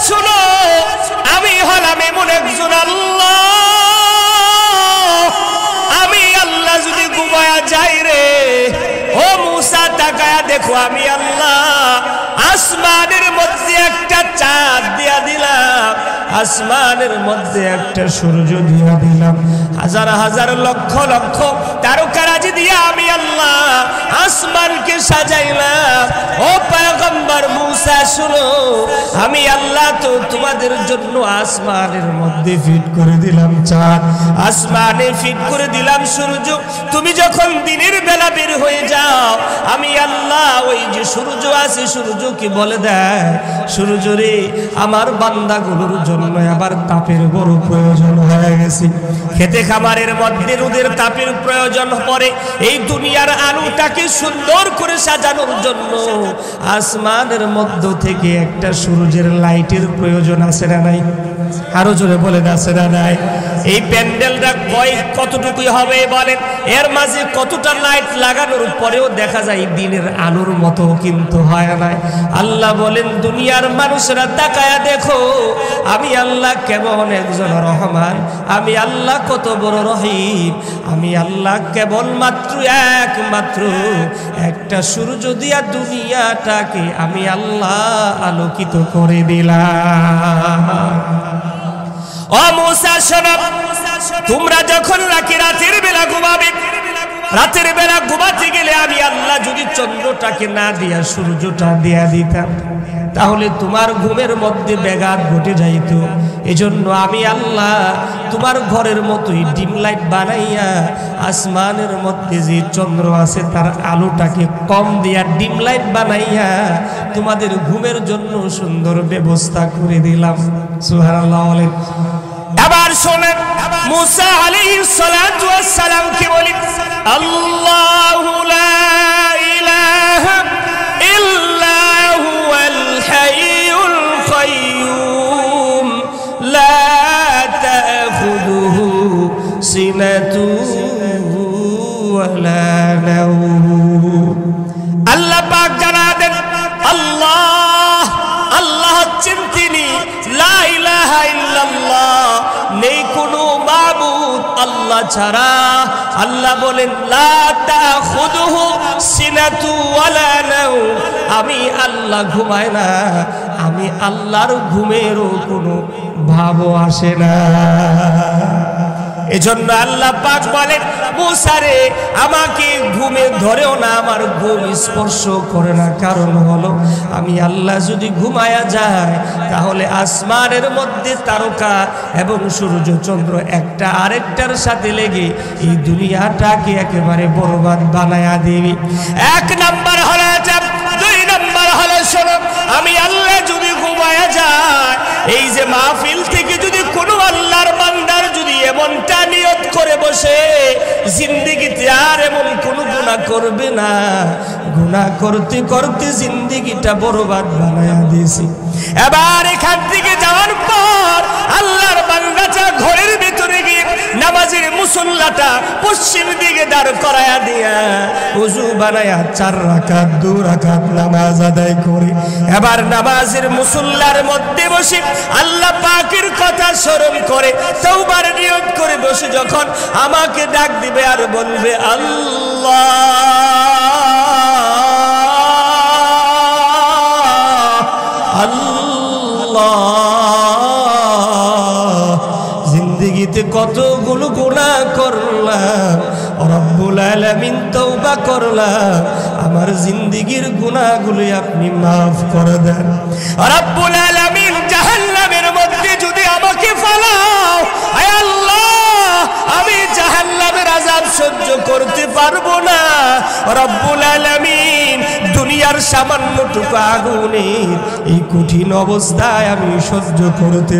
শুনো, আমি হলাম এমন একজন আল্লাহ, আমি আল্লাহ যদি ঘুমায়া যাই রে, ও মুসা তাকায়া দেখো, আমি আল্লাহ আসমানের মধ্যে একটা চাঁদ দিয়া দিলাম, আসমানের মধ্যে একটা সূর্য দিয়া দিলাম, হাজার হাজার লক্ষ লক্ষ তারকারাজি দিয়া আমি আল্লাহ আসমানকে সাজাইলাম। ও পয়গম্বর মুসা শুনো, আমি আল্লাহ তো তোমাদের জন্য আসমানের মধ্যে ফিট করে দিলাম চাঁদ, আসমানে ফিট করে দিলাম সূর্য। তুমি যখন দিনের বেলা বের হয়ে যাও, আমি আল্লাহ ওই যে সূর্য আছে, সূর্যকে বলে দেয়, সূর্য রে আমার বান্দাগুলোর জন্য আবার তাপের বড় প্রয়োজন হয়ে গেছে, খেতে খামারের মধ্যে রোদের তাপের প্রয়োজন পড়ে, এই দুনিয়ার আলোটাকে সুন্দর করে সাজানোর জন্য আসমানের মধ্য থেকে একটা সূর্যের লাইটের প্রয়োজন আছে না নাই? আরো জোরে বলেন আছে না নাই? এই প্যান্ডেলটা কতটুকুই হবে বলেন, এর মাঝে কতটা লাইট লাগানোর পরেও দেখা যায় দিনের আলোর মতো কিন্তু হয় না। আল্লাহ বলেন দুনিয়ার মানুষরা তাকায়া দেখো, আমি আল্লাহ কেমন একজন রহমান, আমি আল্লাহ কত বড় রহিম, আমি আল্লাহ কেবলমাত্র একমাত্র একটা সূর্য দিয়া দুনিয়াটাকে আমি আল্লাহ আলোকিত করে দিলাম। ও মুসা শোনো, তোমরা যখন রাতের বেলা ঘুমাবে, রাতের বেলা ঘুমাতে গেলে আমি আল্লাহ যদি চন্দ্রটাকে না দিয়া সূর্যটা দিয়া দিতাম, তাহলে তোমার ঘুমের মধ্যে ব্যাঘাত ঘটে যাইত। এজন্য আমি আল্লাহ তোমার ঘরের মতোই ডিম লাইট বানাইয়া আসমানের মধ্যে যে চন্দ্র আছে তার আলোটাকে কম দিয়া ডিম লাইট বানাইয়া তোমাদের ঘুমের জন্য সুন্দর ব্যবস্থা করে দিলাম। সুবহানাল্লাহ। এবার শোনেন, মুসা আলাইহিস সালাতু ওয়াস সালাম কি বলি, আল্লাহু লা ইলাহা ইল্লা হুয়াল হাইয়ুল কাইয়্যুম লা তাখুযুহু সিনাতুন ওয়ালা নাওম। আল্লাহ পাক জানা দেন, আল্লাহ, আল্লাহ হচ্ছেন তিনি, লা ইলাহা ইল্লাল্লাহ, নেই কোনো মাবুদ আল্লাহ ছাড়া। আল্লাহ বলেন লা তাখুযুহু সিনাতু ওয়ালা নাওম, আমি আল্লাহ ঘুমাই না, আমি আল্লাহর ঘুমেরও কোনো ভাবও আসে না। এজন্য আল্লাহ পাক বলেন, মুসা রে আমাকে ঘুমে ধরেও না, আমার ঘুম স্পর্শ করে না, কারণ হলো আমি আল্লাহ যদি ঘুমায়া যায় তাহলে আসমানের মধ্যে তারকা এবং সূর্য চন্দ্র একটা আরেকটার সাথে লেগে এই দুনিয়াটাকে একেবারে বরবাদ বানায়া দিবি। এক নাম্বার হলো এটা, দুই নাম্বার হলো শোনো, আমি আল্লাহ যদি ঘুমায়া যায়, এই যে মাহফিল থেকে যদি কোনো আল্লাহর বান্দার যদি এমনটা নিয়ত করে বসে জিন্দেগিতে আর এমন কোন গুনাহ করবে না, গুনাহ করতে করতে জিন্দেগিটা বরবাদ বানায়া দিয়েছি। এবার এখান থেকে যাওয়ার পর আল্লাহর বান্দাটা ঘরের ভিতরে গিয়ে নামাজের মুসল্লাটা পশ্চিম দিকে দাঁড় করায়া দিয়া ওযু বানায়া 4 রাকাত 2 রাকাত নামাজ আদায় করে এবার নামাজের মুসল্লার মধ্যে বসে আল্লাহ পাকের কথা স্মরণ করে তওবার নিয়ত করে বসে যখন আমাকে ডাক দিবে আর বলবে আল্লাহ আল্লাহ, জিন্দেগিতে কতগুলো গুনাহ করলাম, রব্বুল আলামিন তওবা করলাম, আমার জিন্দেগির গুনাহগুলো আপনি মাফ করে দেন। রব্বুল আলামিন জাহান্নামের মধ্যে যদি আমাকে ফেলাও, আয় আল্লাহ আমি জাহান্নামের আযাব সহ্য করতে পারবো না। রব্বুল আলামিন দুনিয়ার সামান্যটুকু আগুনের এই কঠিন অবস্থায় আমি সহ্য করতে